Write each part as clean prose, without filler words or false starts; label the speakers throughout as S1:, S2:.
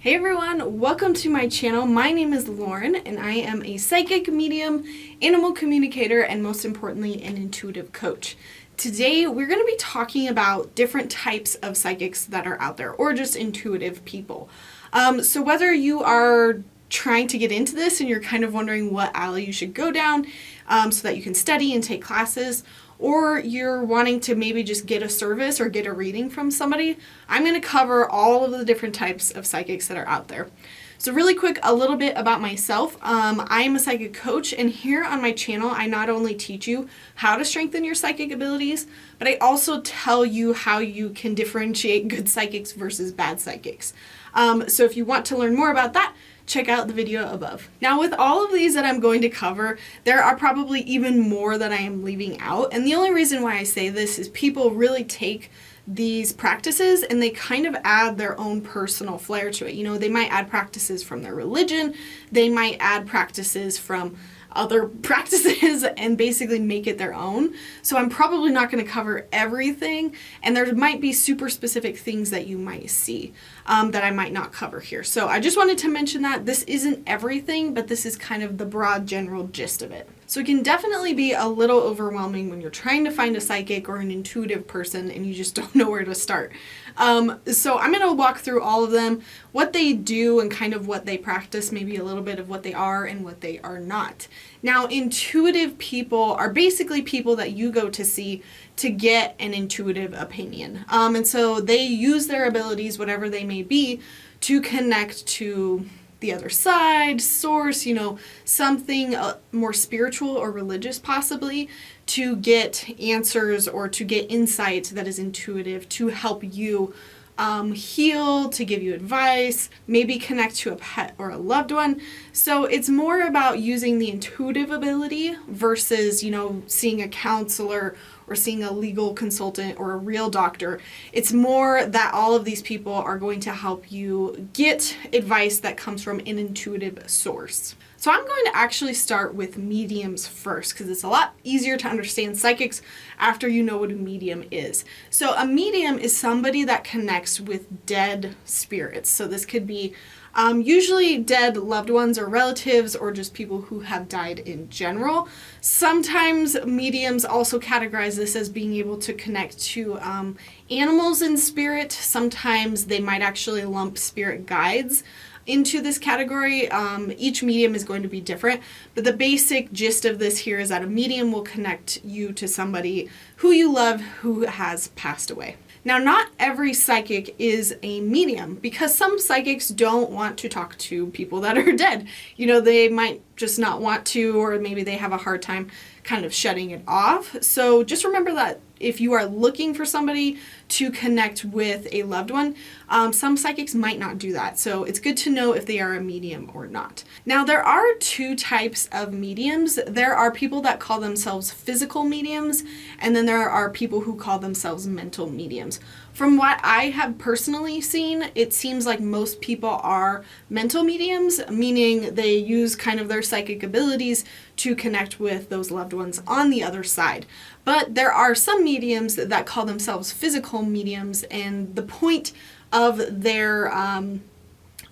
S1: Hey everyone, welcome to my channel. My name is Lauren and I am a psychic medium, animal communicator, and most importantly, an intuitive coach. Today we're going to be talking about different types of psychics that are out there, or just intuitive people. So whether you are trying to get into this and you're kind of wondering what alley you should go down so that you can study and take classes, or you're wanting to maybe just get a service or get a reading from somebody, I'm going to cover all of the different types of psychics that are out there. So really quick, a little bit about myself. I am a psychic coach, and here on my channel, I not only teach you how to strengthen your psychic abilities, but I also tell you how you can differentiate good psychics versus bad psychics. So if you want to learn more about that, check out the video above. Now, with all of these that I'm going to cover, there are probably even more that I am leaving out. And the only reason why I say this is people really take these practices and they kind of add their own personal flair to it. You know, they might add practices from their religion, they might add practices from other practices and basically make it their own. So I'm probably not going to cover everything, and there might be super specific things that you might see that I might not cover here. So I just wanted to mention that this isn't everything, but this is kind of the broad general gist of it. So it can definitely be a little overwhelming when you're trying to find a psychic or an intuitive person and you just don't know where to start. So I'm going to walk through all of them, what they do and kind of what they practice, maybe a little bit of what they are and what they are not. Now, intuitive people are basically people that you go to see to get an intuitive opinion. And so they use their abilities, whatever they may be, to connect to the other side, source, you know, something more spiritual or religious possibly, to get answers or to get insight that is intuitive to help you heal, to give you advice, maybe connect to a pet or a loved one. So it's more about using the intuitive ability versus, you know, seeing a counselor or seeing a legal consultant or a real doctor. It's more that all of these people are going to help you get advice that comes from an intuitive source. So I'm going to actually start with mediums first because it's a lot easier to understand psychics after you know what a medium is. So a medium is somebody that connects with dead spirits. So this could be usually dead loved ones or relatives or just people who have died in general. Sometimes mediums also categorize this as being able to connect to animals in spirit. Sometimes they might actually lump spirit guides into this category. Each medium is going to be different, but the basic gist of this here is that a medium will connect you to somebody who you love who has passed away. Now, not every psychic is a medium because some psychics don't want to talk to people that are dead. You know, they might just not want to, or maybe they have a hard time kind of shutting it off. So just remember that if you are looking for somebody to connect with a loved one, some psychics might not do that. So it's good to know if they are a medium or not. Now, there are two types of mediums. There are people that call themselves physical mediums, and then there are people who call themselves mental mediums. From what I have personally seen, it seems like most people are mental mediums, meaning they use kind of their psychic abilities to connect with those loved ones on the other side. But there are some mediums that call themselves physical mediums, and the point of their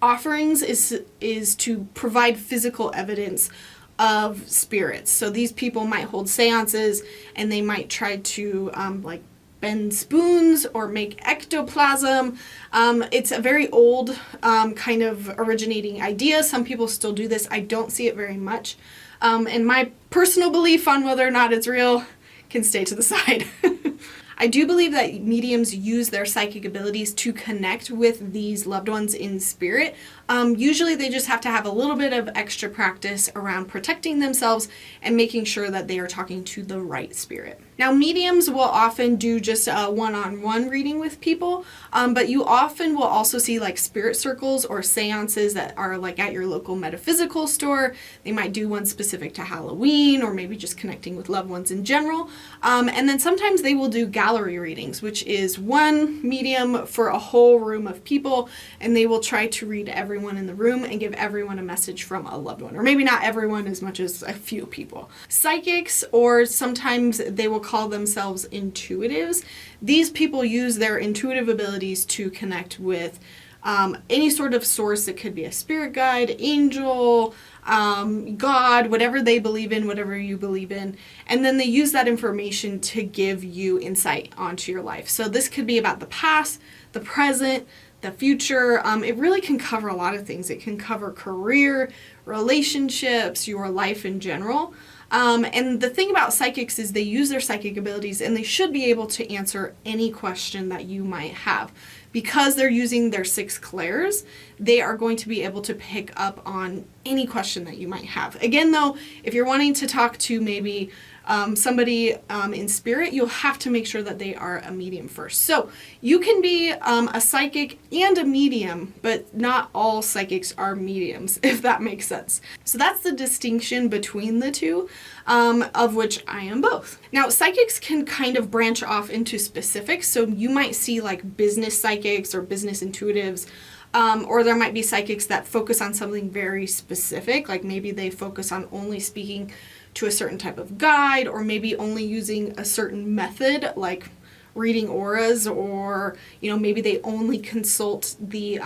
S1: offerings is to provide physical evidence of spirits. So these people might hold seances and they might try to like bend spoons or make ectoplasm. It's a very old kind of originating idea. Some people still do this. I don't see it very much. And my personal belief on whether or not it's real can stay to the side. I do believe that mediums use their psychic abilities to connect with these loved ones in spirit. Usually they just have to have a little bit of extra practice around protecting themselves and making sure that they are talking to the right spirit. Now, mediums will often do just a one-on-one reading with people, but you often will also see like spirit circles or seances that are like at your local metaphysical store. They might do one specific to Halloween or maybe just connecting with loved ones in general. And then sometimes they will do gallery readings, which is one medium for a whole room of people, and they will try to read everyone in the room and give everyone a message from a loved one, or maybe not everyone, as much as a few people. Psychics, or sometimes they will call themselves intuitives. These people use their intuitive abilities to connect with any sort of source. It could be a spirit guide, angel, God, whatever they believe in, whatever you believe in. And then they use that information to give you insight onto your life. So this could be about the past, the present, the future. It really can cover a lot of things. It can cover career, relationships, your life in general. And the thing about psychics is they use their psychic abilities and they should be able to answer any question that you might have. Because they're using their 6 clairs, they are going to be able to pick up on any question that you might have. Again, though, if you're wanting to talk to maybe somebody in spirit, you'll have to make sure that they are a medium first. So you can be a psychic and a medium, but not all psychics are mediums, if that makes sense. So that's the distinction between the two, of which I am both. Now, psychics can kind of branch off into specifics. So you might see like business psychics or business intuitives, or there might be psychics that focus on something very specific, like maybe they focus on only speaking to a certain type of guide, or maybe only using a certain method, like reading auras, or maybe they only consult the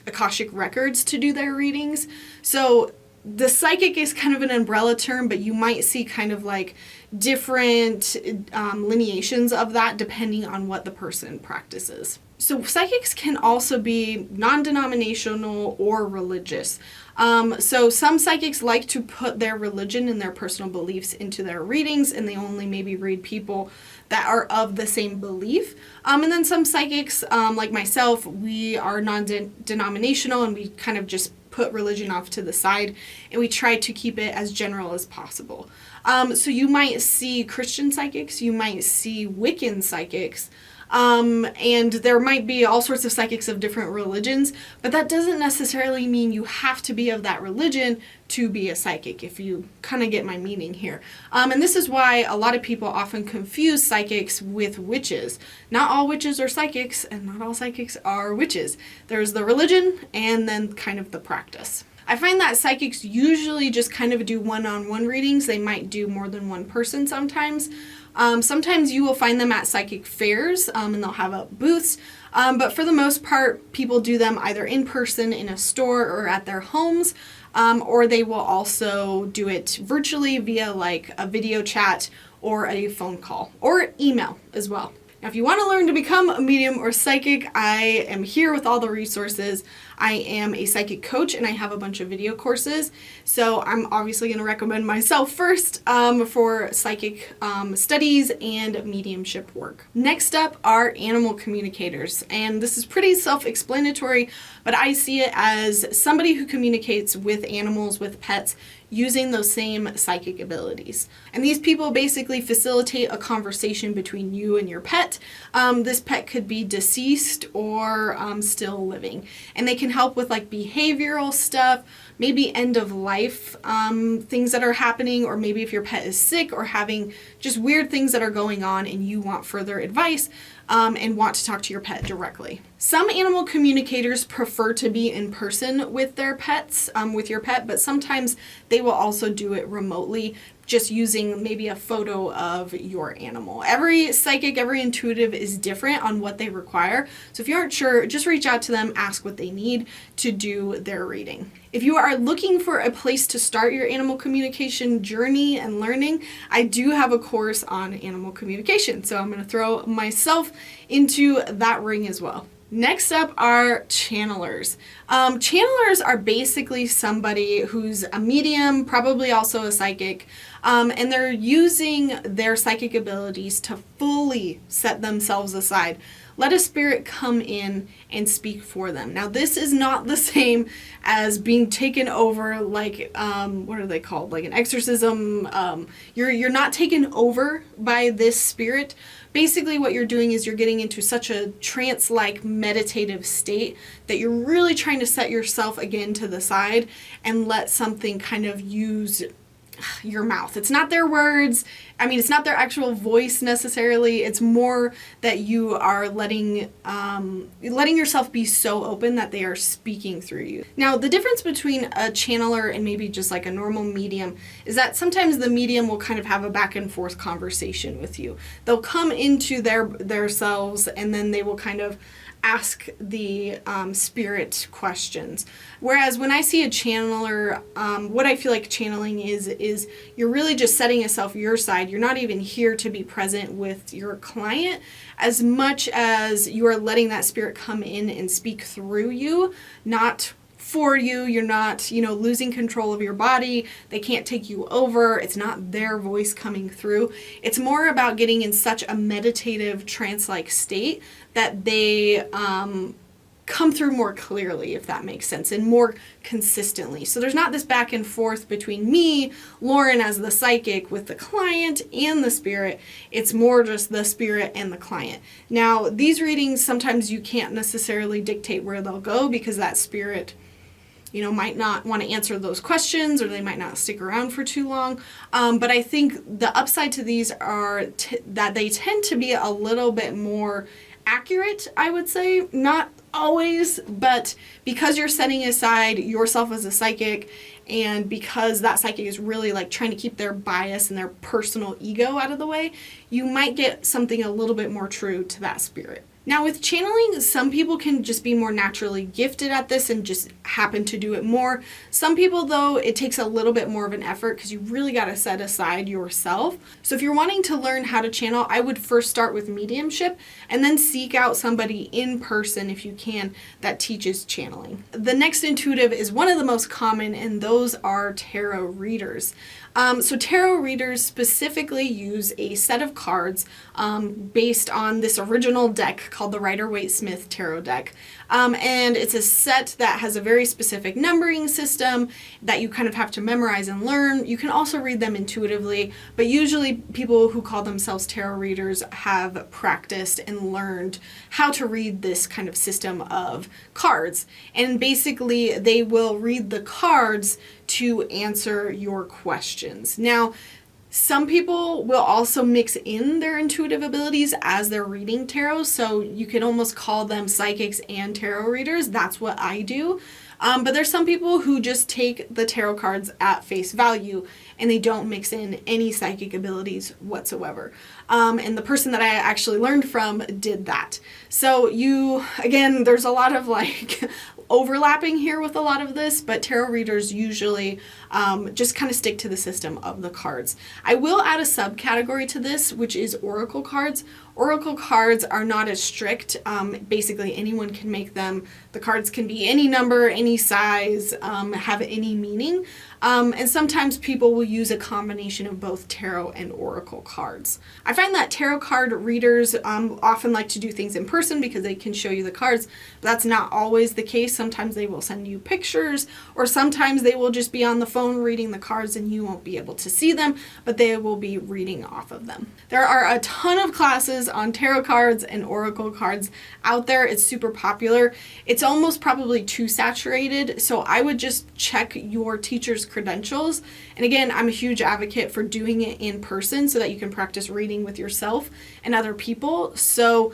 S1: Akashic records to do their readings. So the psychic is kind of an umbrella term, but you might see kind of like different lineations of that depending on what the person practices. So psychics can also be non-denominational or religious. So some psychics like to put their religion and their personal beliefs into their readings, and they only maybe read people that are of the same belief. And then some psychics, like myself, we are non-denominational and we kind of just put religion off to the side and we try to keep it as general as possible. So you might see Christian psychics, you might see Wiccan psychics, and there might be all sorts of psychics of different religions, but that doesn't necessarily mean you have to be of that religion to be a psychic, if you kind of get my meaning here. And this is why a lot of people often confuse psychics with witches. Not all witches are psychics, and not all psychics are witches. There's the religion, and then kind of the practice. I find that psychics usually just kind of do one-on-one readings. They might do more than one person sometimes. Sometimes you will find them at psychic fairs, and they'll have up booths. But for the most part, people do them either in person in a store or at their homes, or they will also do it virtually via like a video chat or a phone call or email as well. Now, if you want to learn to become a medium or psychic, I am here with all the resources. I am a psychic coach and I have a bunch of video courses. So I'm obviously going to recommend myself first for psychic studies and mediumship work. Next up are animal communicators. And this is pretty self-explanatory, but I see it as somebody who communicates with animals, with pets, using those same psychic abilities. And these people basically facilitate a conversation between you and your pet. This pet could be deceased or still living. And they can help with like behavioral stuff, maybe end of life things that are happening, or maybe if your pet is sick or having just weird things that are going on and you want further advice and want to talk to your pet directly. Some animal communicators prefer to be in person with their pets, with your pet, but sometimes they will also do it remotely, just using maybe a photo of your animal. Every psychic, every intuitive is different on what they require. So if you aren't sure, just reach out to them, ask what they need to do their reading. If you are looking for a place to start your animal communication journey and learning, I do have a course on animal communication. So I'm going to throw myself into that ring as well. Next up are channelers. Channelers are basically somebody who's a medium, probably also a psychic, and they're using their psychic abilities to fully set themselves aside. Let a spirit come in and speak for them. Now, this is not the same as being taken over like, what are they called? Like an exorcism. You're not taken over by this spirit. Basically, what you're doing is you're getting into such a trance-like meditative state that you're really trying to set yourself again to the side and let something kind of use your mouth. It's not their words. I mean, it's not their actual voice necessarily. It's more that you are letting yourself be so open that they are speaking through you. Now, the difference between a channeler and maybe just like a normal medium is that sometimes the medium will kind of have a back and forth conversation with you. They'll come into their selves and then they will kind of ask the spirit questions. Whereas when I see a channeler, what I feel like channeling is you're really just setting yourself your side. You're not even here to be present with your client as much as you are letting that spirit come in and speak through you, not for you. You're not, losing control of your body. They can't take you over. It's not their voice coming through. It's more about getting in such a meditative trance-like state that they come through more clearly, if that makes sense, and more consistently. So there's not this back and forth between me, Lauren, as the psychic with the client and the spirit. It's more just the spirit and the client. Now, these readings, sometimes you can't necessarily dictate where they'll go because that spirit might not want to answer those questions, or they might not stick around for too long. But I think the upside to these are that they tend to be a little bit more accurate, I would say. Not always, but because you're setting aside yourself as a psychic, and because that psychic is really like trying to keep their bias and their personal ego out of the way, you might get something a little bit more true to that spirit. Now, with channeling, some people can just be more naturally gifted at this and just happen to do it more. Some people, though, it takes a little bit more of an effort because you really got to set aside yourself. So if you're wanting to learn how to channel, I would first start with mediumship and then seek out somebody in person, if you can, that teaches channeling. The next intuitive is one of the most common, and those are tarot readers. So tarot readers specifically use a set of cards based on this original deck called the Rider-Waite-Smith Tarot deck. And it's a set that has a very specific numbering system that you kind of have to memorize and learn. You can also read them intuitively, but usually people who call themselves tarot readers have practiced and learned how to read this kind of system of cards. And basically they will read the cards to answer your questions. Now, some people will also mix in their intuitive abilities as they're reading tarot, so you can almost call them psychics and tarot readers. That's what I do. But there's some people who just take the tarot cards at face value and they don't mix in any psychic abilities whatsoever. And the person that I actually learned from did that. So again, there's a lot of overlapping here with a lot of this, but tarot readers usually just kind of stick to the system of the cards. I will add a subcategory to this, which is oracle cards. Oracle cards are not as strict. Basically, anyone can make them. The cards can be any number, any size, have any meaning. And sometimes people will use a combination of both tarot and oracle cards. I find that tarot card readers often like to do things in person because they can show you the cards. But that's not always the case. Sometimes they will send you pictures, or sometimes they will just be on the phone reading the cards and you won't be able to see them, but they will be reading off of them. There are a ton of classes on tarot cards and oracle cards out there. It's super popular. It's almost probably too saturated, so I would just check your teacher's credentials. And again, I'm a huge advocate for doing it in person so that you can practice reading with yourself and other people. So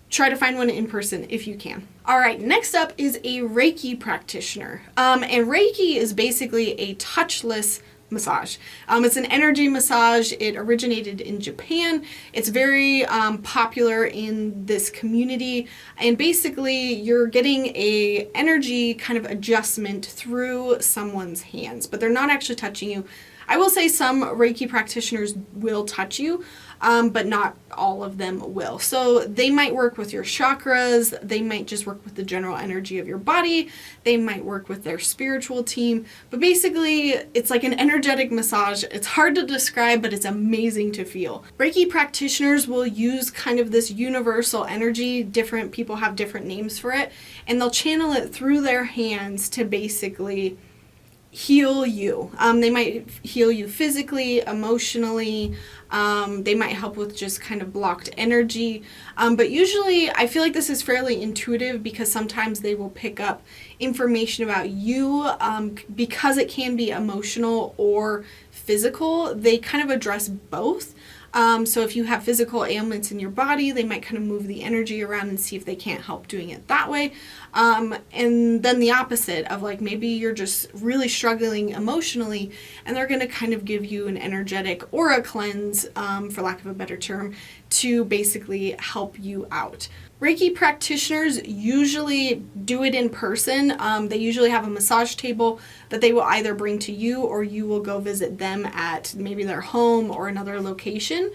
S1: try to find one in person if you can. All right, next up is a Reiki practitioner. And Reiki is basically a touchless massage. It's an energy massage. It originated in Japan. It's very popular in this community, and basically you're getting a energy kind of adjustment through someone's hands, but they're not actually touching you. I will say some Reiki practitioners will touch you, but not all of them will. So they might work with your chakras, they might just work with the general energy of your body, they might work with their spiritual team, but basically it's like an energetic massage. It's hard to describe, but it's amazing to feel. Reiki practitioners will use kind of this universal energy. Different people have different names for it, and they'll channel it through their hands to basically heal you. They might heal you physically, emotionally. They might help with just kind of blocked energy. But usually I feel like this is fairly intuitive because sometimes they will pick up information about you because it can be emotional or physical. They kind of address both. So if you have physical ailments in your body, they might kind of move the energy around and see if they can't help doing it that way. And then the opposite of like maybe you're just really struggling emotionally, and they're going to kind of give you an energetic aura cleanse, for lack of a better term, to basically help you out. Reiki practitioners usually do it in person. They usually have a massage table that they will either bring to you, or you will go visit them at maybe their home or another location.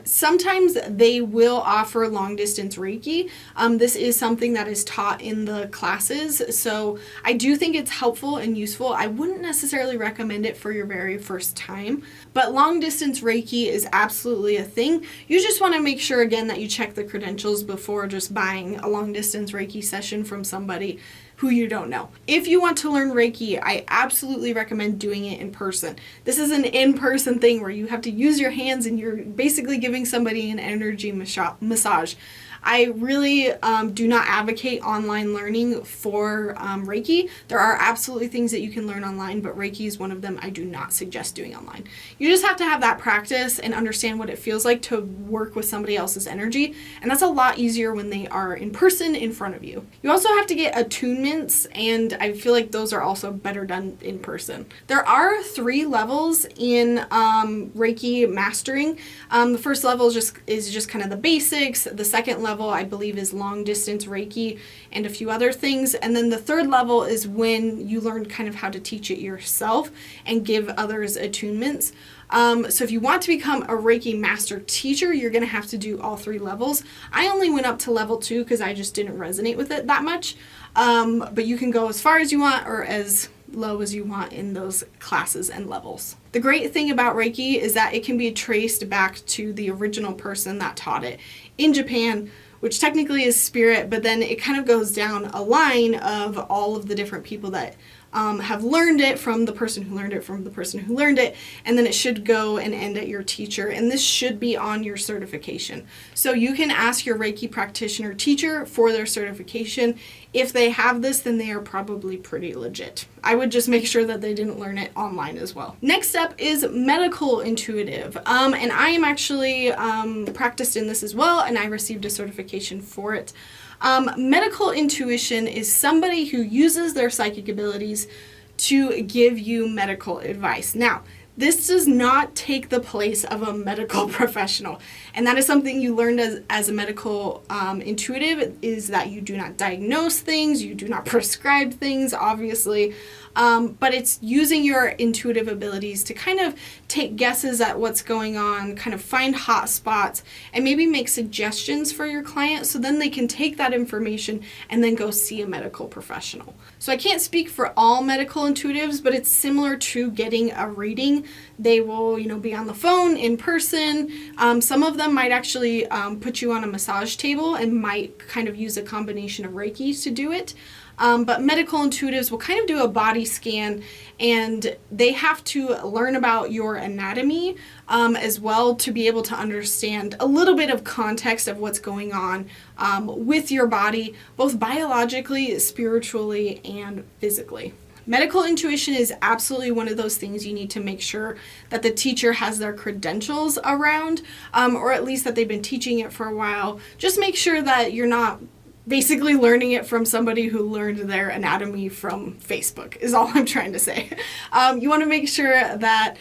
S1: Sometimes they will offer long distance Reiki. This is something that is taught in the classes, so I do think it's helpful and useful. I wouldn't necessarily recommend it for your very first time, but long distance Reiki is absolutely a thing. You just want to make sure, again, that you check the credentials before just buying a long distance Reiki session from somebody who you don't know. If you want to learn Reiki, I absolutely recommend doing it in person. This is an in-person thing where you have to use your hands and you're basically giving somebody an energy massage. I really do not advocate online learning for Reiki. There are absolutely things that you can learn online, but Reiki is one of them I do not suggest doing online. You just have to have that practice and understand what it feels like to work with somebody else's energy, and that's a lot easier when they are in person in front of you. You also have to get attunements, and I feel like those are also better done in person. There are 3 levels in Reiki mastering. The first level is just kind of the basics. The second level, I believe, is long distance Reiki and a few other things. And then the third level is when you learn kind of how to teach it yourself and give others attunements. So if you want to become a Reiki master teacher, you're going to have to do all 3 levels. I only went up to level 2 because I just didn't resonate with it that much. But you can go as far as you want or as low as you want in those classes and levels. The great thing about Reiki is that it can be traced back to the original person that taught it in Japan, which technically is spirit, but then it kind of goes down a line of all of the different people that have learned it from the person who learned it from the person who learned it, and then it should go and end at your teacher, and this should be on your certification. So you can ask your Reiki practitioner teacher for their certification. If they have this, then they are probably pretty legit. I would just make sure that they didn't learn it online as well. Next up is medical intuitive, and I am actually practiced in this as well, and I received a certification for it. Medical intuition is somebody who uses their psychic abilities to give you medical advice. Now, this does not take the place of a medical professional, and that is something you learned as a medical intuitive, is that you do not diagnose things, you do not prescribe things, obviously, but it's using your intuitive abilities to kind of take guesses at what's going on, kind of find hot spots, and maybe make suggestions for your client so then they can take that information and then go see a medical professional. So I can't speak for all medical intuitives, but it's similar to getting a reading. They will, be on the phone, in person. Some of them might actually put you on a massage table and might kind of use a combination of Reiki to do it. But medical intuitives will kind of do a body scan, and they have to learn about your anatomy as well to be able to understand a little bit of context of what's going on with your body, both biologically, spiritually, and physically. Medical intuition is absolutely one of those things you need to make sure that the teacher has their credentials around, or at least that they've been teaching it for a while. Just make sure that you're not basically learning it from somebody who learned their anatomy from Facebook, is all I'm trying to say. You want to make sure that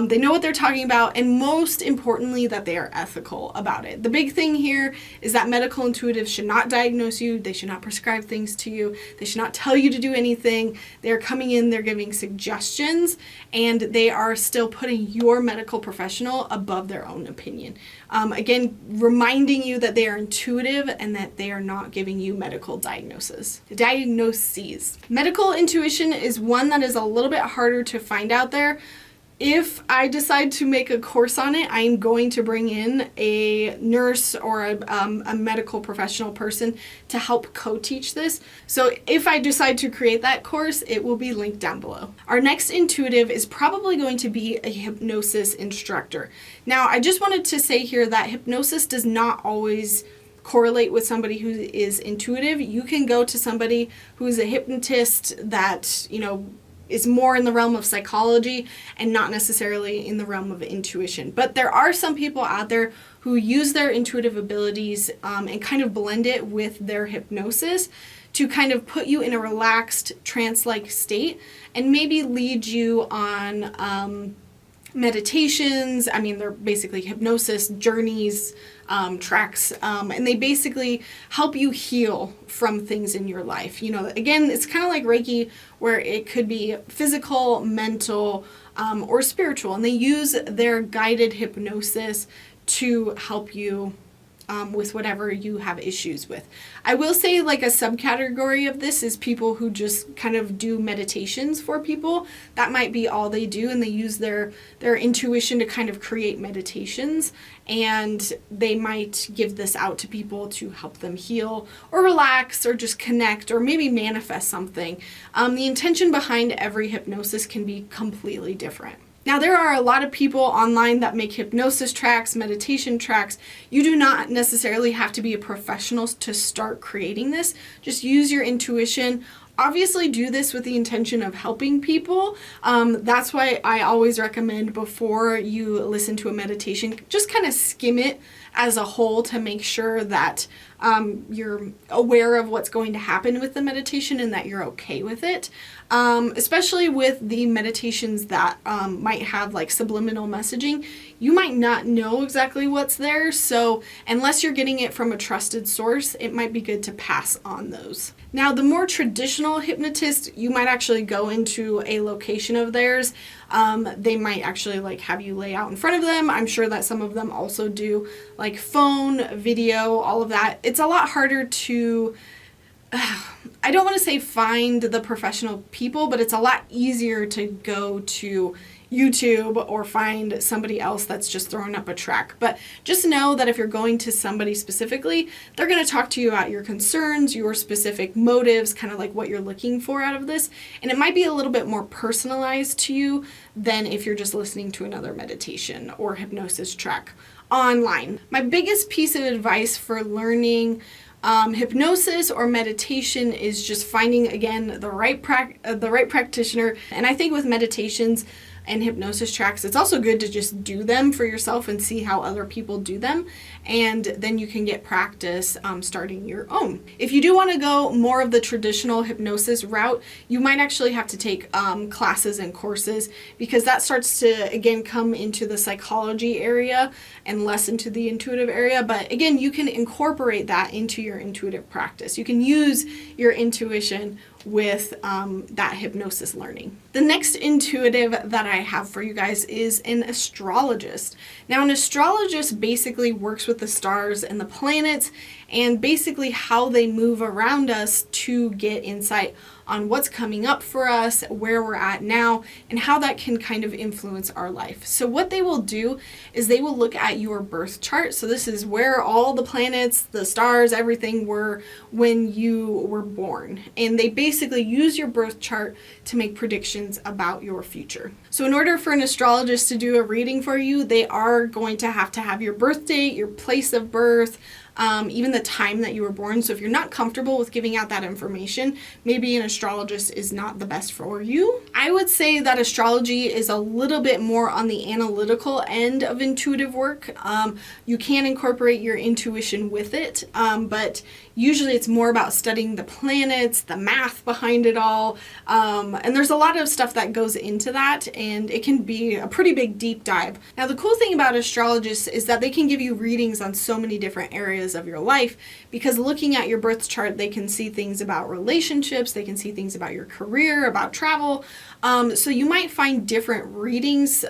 S1: they know what they're talking about, and most importantly, that they are ethical about it. The big thing here is that medical intuitives should not diagnose you, they should not prescribe things to you, they should not tell you to do anything. They're coming in, they're giving suggestions, and they are still putting your medical professional above their own opinion. Again, reminding you that they are intuitive and that they are not giving you medical diagnoses. Medical intuition is one that is a little bit harder to find out there. If I decide to make a course on it, I'm going to bring in a nurse or a medical professional person to help co-teach this. So if I decide to create that course, it will be linked down below. Our next intuitive is probably going to be a hypnosis instructor. Now, I just wanted to say here that hypnosis does not always correlate with somebody who is intuitive. You can go to somebody who is a hypnotist that, is more in the realm of psychology and not necessarily in the realm of intuition. But there are some people out there who use their intuitive abilities and kind of blend it with their hypnosis to kind of put you in a relaxed trance-like state and maybe lead you on meditations. I mean, they're basically hypnosis journeys, tracks, and they basically help you heal from things in your life. You know, again, it's kind of like Reiki, where it could be physical, mental, or spiritual, and they use their guided hypnosis to help you with whatever you have issues with. I will say, like, a subcategory of this is people who just kind of do meditations for people. That might be all they do, and they use their intuition to kind of create meditations, and they might give this out to people to help them heal or relax or just connect or maybe manifest something. The intention behind every hypnosis can be completely different. Now, there are a lot of people online that make hypnosis tracks, meditation tracks. You do not necessarily have to be a professional to start creating this. Just use your intuition. Obviously, do this with the intention of helping people. That's why I always recommend, before you listen to a meditation, just kind of skim it as a whole to make sure that you're aware of what's going to happen with the meditation and that you're okay with it. Especially with the meditations that might have like subliminal messaging, you might not know exactly what's there. So unless you're getting it from a trusted source, it might be good to pass on those. Now, the more traditional hypnotist, you might actually go into a location of theirs. They might actually like have you lay out in front of them. I'm sure that some of them also do like phone, video, all of that. It's a lot harder to I don't want to say find the professional people, but it's a lot easier to go to YouTube or find somebody else that's just throwing up a track. But just know that if you're going to somebody specifically, they're going to talk to you about your concerns, your specific motives, kind of like what you're looking for out of this. And it might be a little bit more personalized to you than if you're just listening to another meditation or hypnosis track online. My biggest piece of advice for learning hypnosis or meditation is just finding, again, the right practitioner. And I think with meditations and hypnosis tracks, it's also good to just do them for yourself and see how other people do them, and then you can get practice starting your own. If you do want to go more of the traditional hypnosis route, you might actually have to take classes and courses, because that starts to, again, come into the psychology area and less into the intuitive area. But again, you can incorporate that into your intuitive practice. You can use your intuition with that hypnosis learning. The next intuitive that I have for you guys is an astrologist. Now, an astrologist basically works with the stars and the planets and basically how they move around us to get insight on what's coming up for us, where we're at now, and how that can kind of influence our life. So what they will do is they will look at your birth chart. So this is where all the planets, the stars, everything were when you were born. And they basically use your birth chart to make predictions about your future. So in order for an astrologist to do a reading for you, they are going to have your birth date, your place of birth, even the time that you were born. So if you're not comfortable with giving out that information, maybe an astrologist is not the best for you. I would say that astrology is a little bit more on the analytical end of intuitive work. You can incorporate your intuition with it, but usually it's more about studying the planets, the math behind it all, and there's a lot of stuff that goes into that, and it can be a pretty big deep dive. Now, the cool thing about astrologists is that they can give you readings on so many different areas of your life, because looking at your birth chart, they can see things about relationships, they can see things about your career, about travel. So you might find different readings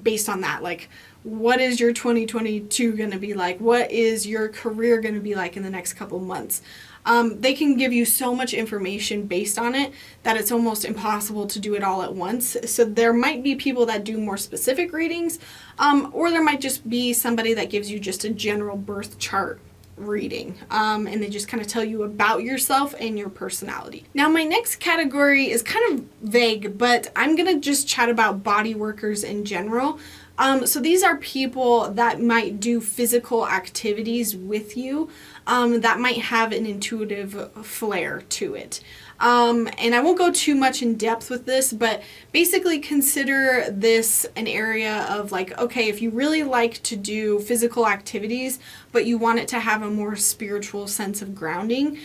S1: based on that. Like, what is your 2022 going to be like? What is your career going to be like in the next couple months? They can give you so much information based on it that it's almost impossible to do it all at once. So there might be people that do more specific readings, or there might just be somebody that gives you just a general birth chart reading, and they just kind of tell you about yourself and your personality. Now, my next category is kind of vague, but I'm going to just chat about body workers in general. So these are people that might do physical activities with you, that might have an intuitive flair to it. And I won't go too much in depth with this, but basically consider this an area of like, okay, if you really like to do physical activities, but you want it to have a more spiritual sense of grounding,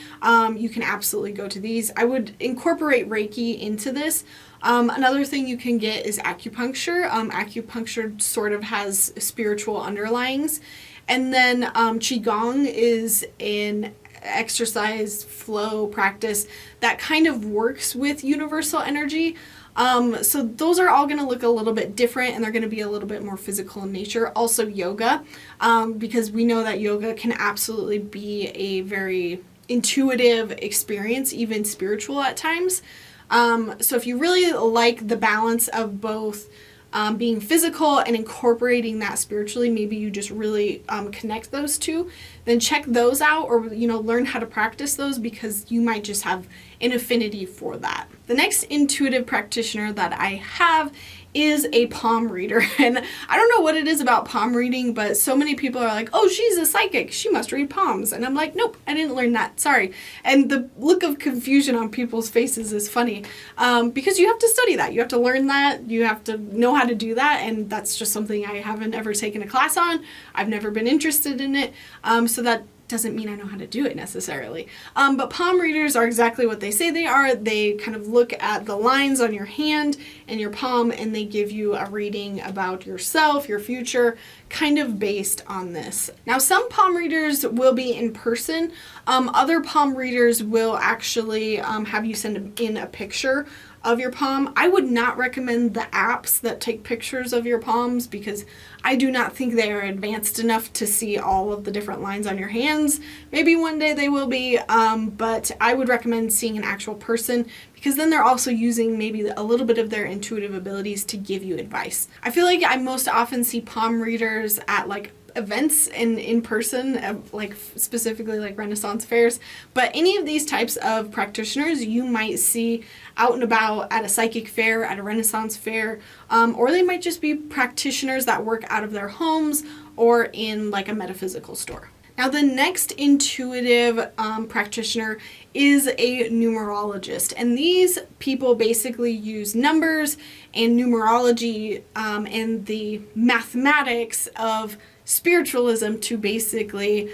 S1: you can absolutely go to these. I would incorporate Reiki into this. Another thing you can get is acupuncture. Acupuncture sort of has spiritual underlyings. And then Qigong is an exercise flow practice that kind of works with universal energy. So those are all going to look a little bit different, and they're going to be a little bit more physical in nature. Also yoga, because we know that yoga can absolutely be a very intuitive experience, even spiritual at times. So if you really like the balance of both being physical and incorporating that spiritually, maybe you just really connect those two, then check those out, or learn how to practice those, because you might just have an affinity for that. The next intuitive practitioner that I have is a palm reader. And I don't know what it is about palm reading, but so many people are like, oh, she's a psychic, she must read palms. And I'm like, nope, I didn't learn that, sorry. And the look of confusion on people's faces is funny, because you have to study that, you have to learn that, you have to know how to do that, and that's just something I haven't ever taken a class on. I've never been interested in it, so that doesn't mean I know how to do it necessarily. But palm readers are exactly what they say they are. They kind of look at the lines on your hand and your palm, and they give you a reading about yourself, your future, kind of based on this. Now, some palm readers will be in person. Other palm readers will actually have you send in a picture of your palm. I would not recommend the apps that take pictures of your palms, because I do not think they are advanced enough to see all of the different lines on your hands. Maybe one day they will be, but I would recommend seeing an actual person, because then they're also using maybe a little bit of their intuitive abilities to give you advice. I feel like I most often see palm readers at like events in person, like specifically like Renaissance fairs, but any of these types of practitioners you might see out and about at a psychic fair, at a Renaissance fair, or they might just be practitioners that work out of their homes or in like a metaphysical store. Now, the next intuitive practitioner is a numerologist, and these people basically use numbers and numerology and the mathematics of spiritualism to basically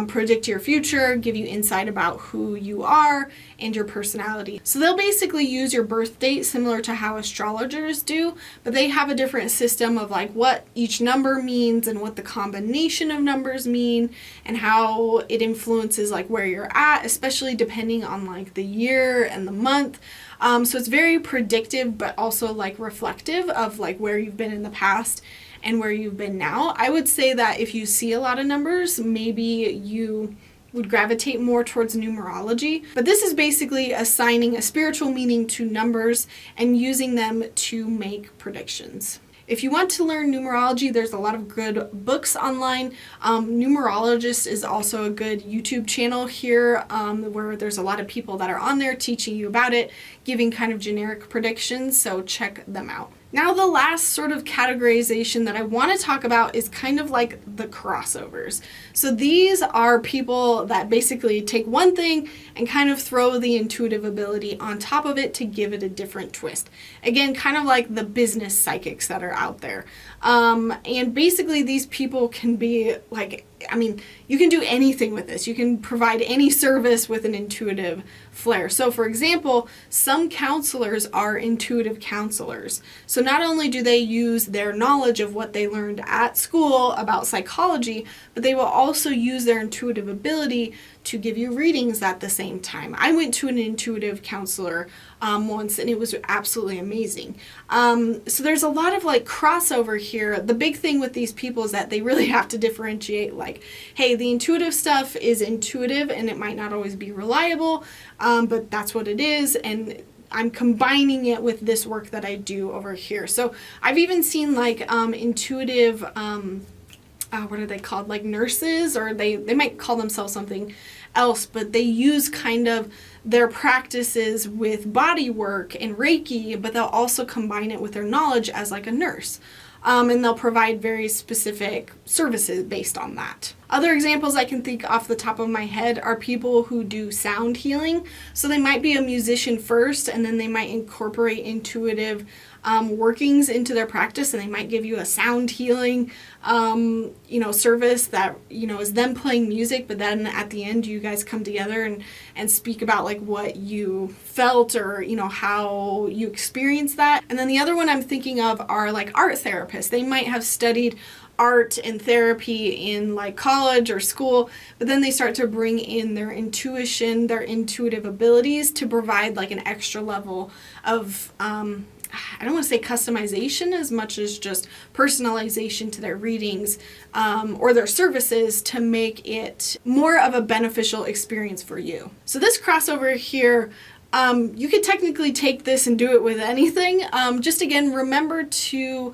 S1: predict your future, give you insight about who you are and your personality. So they'll basically use your birth date similar to how astrologers do, but they have a different system of like what each number means and what the combination of numbers mean and how it influences like where you're at, especially depending on like the year and the month. So it's very predictive, but also like reflective of like where you've been in the past and where you've been now. I would say that if you see a lot of numbers, maybe you would gravitate more towards numerology. But this is basically assigning a spiritual meaning to numbers and using them to make predictions. If you want to learn numerology, there's a lot of good books online. Numerologist is also a good YouTube channel here, where there's a lot of people that are on there teaching you about it, giving kind of generic predictions, so check them out. Now, the last sort of categorization that I want to talk about is kind of like the crossovers. So these are people that basically take one thing and kind of throw the intuitive ability on top of it to give it a different twist. Again, kind of like the business psychics that are out there. And basically these people can be like, you can do anything with this. You can provide any service with an intuitive flair. So for example, some counselors are intuitive counselors. So not only do they use their knowledge of what they learned at school about psychology, but they will also use their intuitive ability to give you readings at the same time. I went to an intuitive counselor once, and it was absolutely amazing. So there's a lot of like crossover here. The big thing with these people is that they really have to differentiate like, hey, the intuitive stuff is intuitive and it might not always be reliable, but that's what it is, and I'm combining it with this work that I do over here. So I've even seen like intuitive, what are they called? Like nurses, or they might call themselves something else, but they use kind of their practices with body work and Reiki, but they'll also combine it with their knowledge as like a nurse. And they'll provide very specific services based on that. Other examples I can think off the top of my head are people who do sound healing. So they might be a musician first, and then they might incorporate intuitive workings into their practice, and they might give you a sound healing service that is them playing music, but then at the end you guys come together and speak about like what you felt or how you experienced that. And then the other one I'm thinking of are like art therapists. They might have studied art and therapy in like college or school, but then they start to bring in their intuition, their intuitive abilities to provide like an extra level of I don't want to say customization as much as just personalization to their readings or their services to make it more of a beneficial experience for you. So this crossover here, you could technically take this and do it with anything. Just again, remember to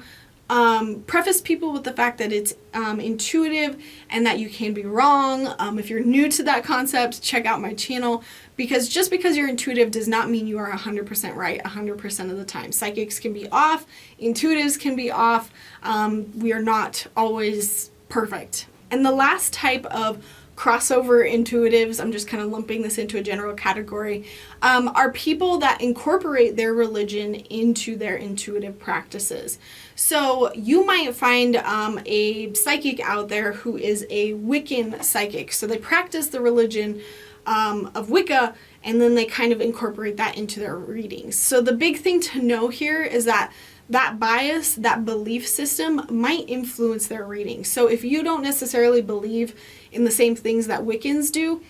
S1: preface people with the fact that it's intuitive and that you can be wrong. If you're new to that concept, check out my channel, because just because you're intuitive does not mean you are 100% right 100% of the time. Psychics can be off, intuitives can be off. We are not always perfect. And the last type of crossover intuitives, I'm just kind of lumping this into a general category, are people that incorporate their religion into their intuitive practices. So you might find a psychic out there who is a Wiccan psychic. So they practice the religion of Wicca, and then they kind of incorporate that into their readings. So the big thing to know here is that bias, that belief system might influence their reading. So if you don't necessarily believe in the same things that Wiccans do,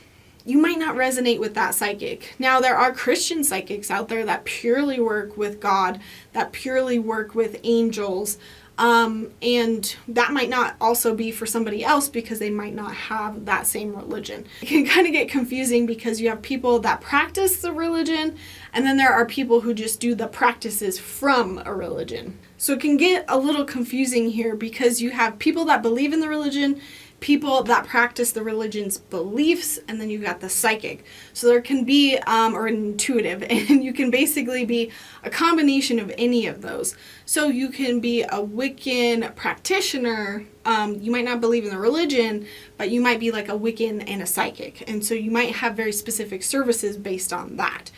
S1: you might not resonate with that psychic. Now, there are Christian psychics out there that purely work with God, that purely work with angels, and that might not also be for somebody else because they might not have that same religion. It can kind of get confusing because you have people that practice the religion, and then there are people who just do the practices from a religion. So it can get a little confusing here because you have people that believe in the religion, people that practice the religion's beliefs, and then you've got the psychic. So there can be, or intuitive, and you can basically be a combination of any of those. So you can be a Wiccan practitioner, you might not believe in the religion, but you might be like a Wiccan and a psychic. And so you might have very specific services based on that.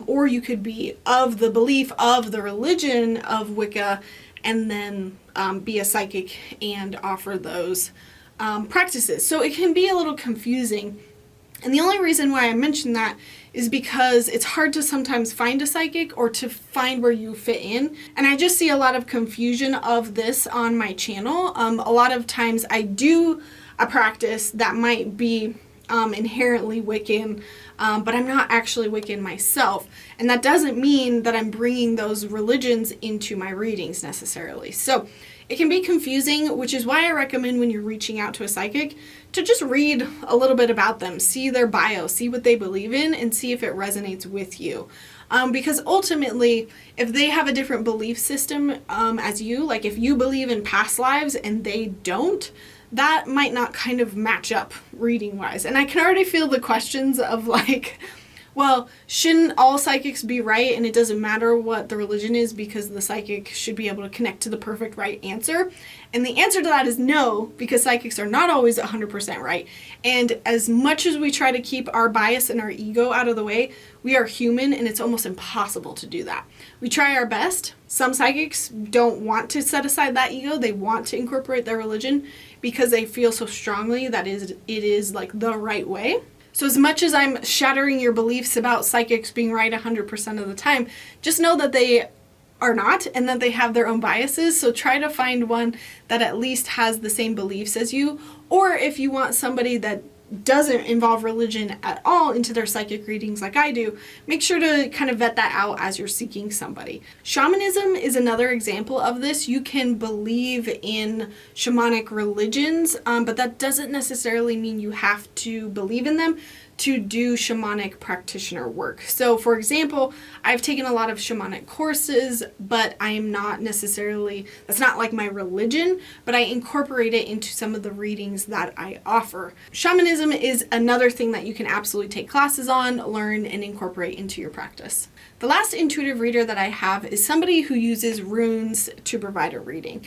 S1: Or you could be of the belief of the religion of Wicca, and then be a psychic and offer those practices. So it can be a little confusing. And the only reason why I mention that is because it's hard to sometimes find a psychic or to find where you fit in. And I just see a lot of confusion of this on my channel. A lot of times I do a practice that might be inherently Wiccan, but I'm not actually Wiccan myself. And that doesn't mean that I'm bringing those religions into my readings necessarily. So it can be confusing, which is why I recommend when you're reaching out to a psychic to just read a little bit about them, see their bio, see what they believe in, and see if it resonates with you. Because ultimately, if they have a different belief system as you, like if you believe in past lives and they don't, that might not kind of match up reading-wise. And I can already feel the questions of like, well, shouldn't all psychics be right and it doesn't matter what the religion is because the psychic should be able to connect to the perfect right answer? And the answer to that is no, because psychics are not always 100% right. And as much as we try to keep our bias and our ego out of the way, we are human and it's almost impossible to do that. We try our best. Some psychics don't want to set aside that ego. They want to incorporate their religion because they feel so strongly that it is like the right way. So as much as I'm shattering your beliefs about psychics being right 100% of the time, just know that they are not and that they have their own biases. So try to find one that at least has the same beliefs as you. Or if you want somebody that doesn't involve religion at all into their psychic readings like I do, make sure to kind of vet that out as you're seeking somebody. Shamanism is another example of this. You can believe in shamanic religions, but that doesn't necessarily mean you have to believe in them to do shamanic practitioner work. So for example, I've taken a lot of shamanic courses, but I am not necessarily, that's not like my religion, but I incorporate it into some of the readings that I offer. Shamanism is another thing that you can absolutely take classes on, learn, and incorporate into your practice. The last intuitive reader that I have is somebody who uses runes to provide a reading.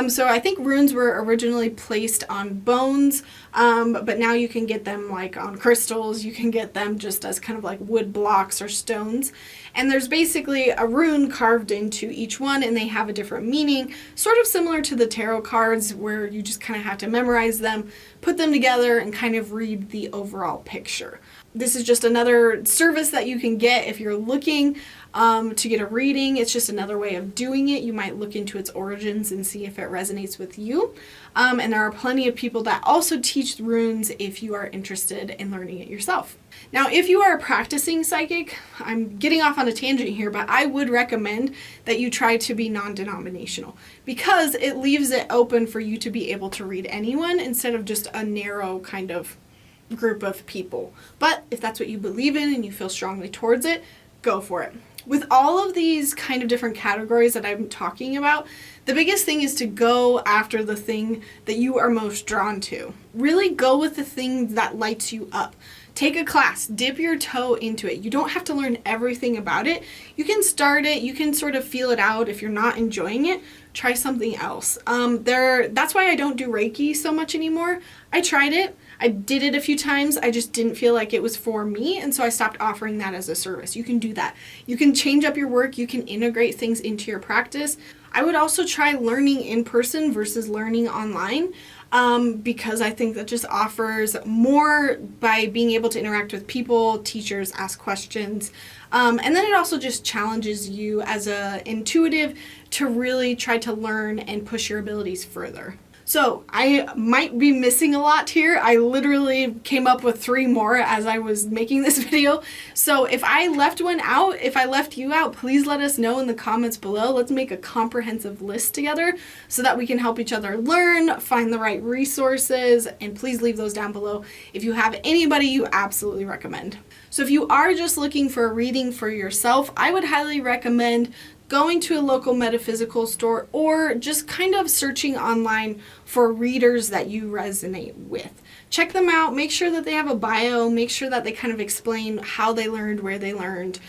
S1: So I think runes were originally placed on bones, but now you can get them like on crystals. You can get them just as kind of like wood blocks or stones. And there's basically a rune carved into each one, and they have a different meaning, sort of similar to the tarot cards where you just kind of have to memorize them, put them together, and kind of read the overall picture. This is just another service that you can get if you're looking to get a reading. It's just another way of doing it. You might look into its origins and see if it resonates with you. And there are plenty of people that also teach runes if you are interested in learning it yourself. Now, if you are a practicing psychic, I'm getting off on a tangent here, but I would recommend that you try to be non-denominational because it leaves it open for you to be able to read anyone instead of just a narrow kind of group of people. But if that's what you believe in and you feel strongly towards it, go for it. With all of these kind of different categories that I'm talking about, the biggest thing is to go after the thing that you are most drawn to. Really go with the thing that lights you up. Take a class, dip your toe into it. You don't have to learn everything about it. You can start it, you can sort of feel it out. If you're not enjoying it, try something else. That's why I don't do Reiki so much anymore. I tried it. I did it a few times. I just didn't feel like it was for me, and so I stopped offering that as a service. You can do that. You can change up your work. You can integrate things into your practice. I would also try learning in person versus learning online because I think that just offers more by being able to interact with people, teachers, ask questions. And then it also just challenges you as an intuitive to really try to learn and push your abilities further. So I might be missing a lot here. I literally came up with 3 more as I was making this video. So if I left one out, if I left you out, please let us know in the comments below. Let's make a comprehensive list together so that we can help each other learn, find the right resources, and please leave those down below if you have anybody you absolutely recommend. So if you are just looking for a reading for yourself, I would highly recommend going to a local metaphysical store or just kind of searching online for readers that you resonate with. Check them out, make sure that they have a bio, make sure that they kind of explain how they learned, where they learned,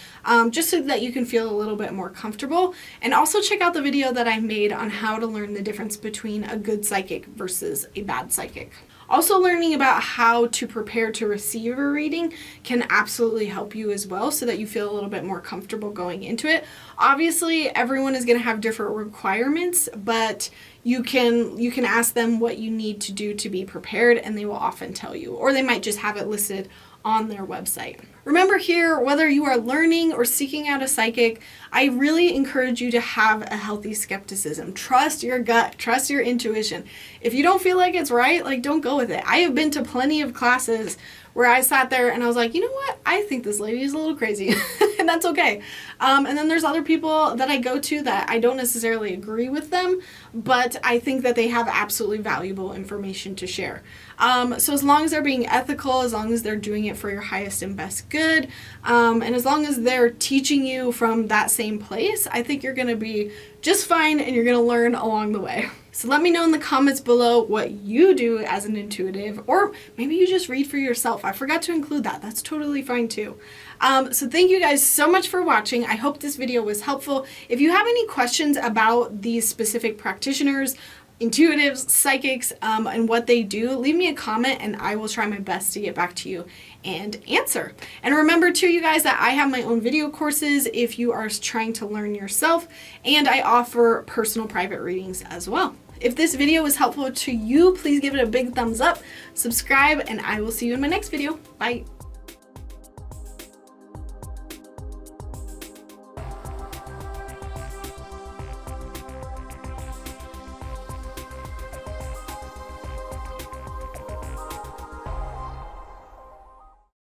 S1: just so that you can feel a little bit more comfortable. And also check out the video that I made on how to learn the difference between a good psychic versus a bad psychic. Also, learning about how to prepare to receive a reading can absolutely help you as well so that you feel a little bit more comfortable going into it. Obviously, everyone is going to have different requirements, but you can ask them what you need to do to be prepared, and they will often tell you, or they might just have it listed on their website. Remember here, whether you are learning or seeking out a psychic, I really encourage you to have a healthy skepticism. Trust your gut, trust your intuition. If you don't feel like it's right, like don't go with it. I have been to plenty of classes where I sat there and I was like, you know what? I think this lady is a little crazy and that's okay. And then there's other people that I go to that I don't necessarily agree with them, but I think that they have absolutely valuable information to share. So as long as they're being ethical, as long as they're doing it for your highest and best good, and as long as they're teaching you from that same place, I think you're going to be just fine and you're going to learn along the way. So let me know in the comments below what you do as an intuitive, or maybe you just read for yourself. I forgot to include that. That's totally fine too. So thank you guys so much for watching. I hope this video was helpful. If you have any questions about these specific practitioners, intuitives, psychics, and what they do, leave me a comment and I will try my best to get back to you and answer. And remember too, you guys, that I have my own video courses if you are trying to learn yourself, and I offer personal private readings as well. If this video was helpful to you, please give it a big thumbs up, subscribe, and I will see you in my next video. Bye.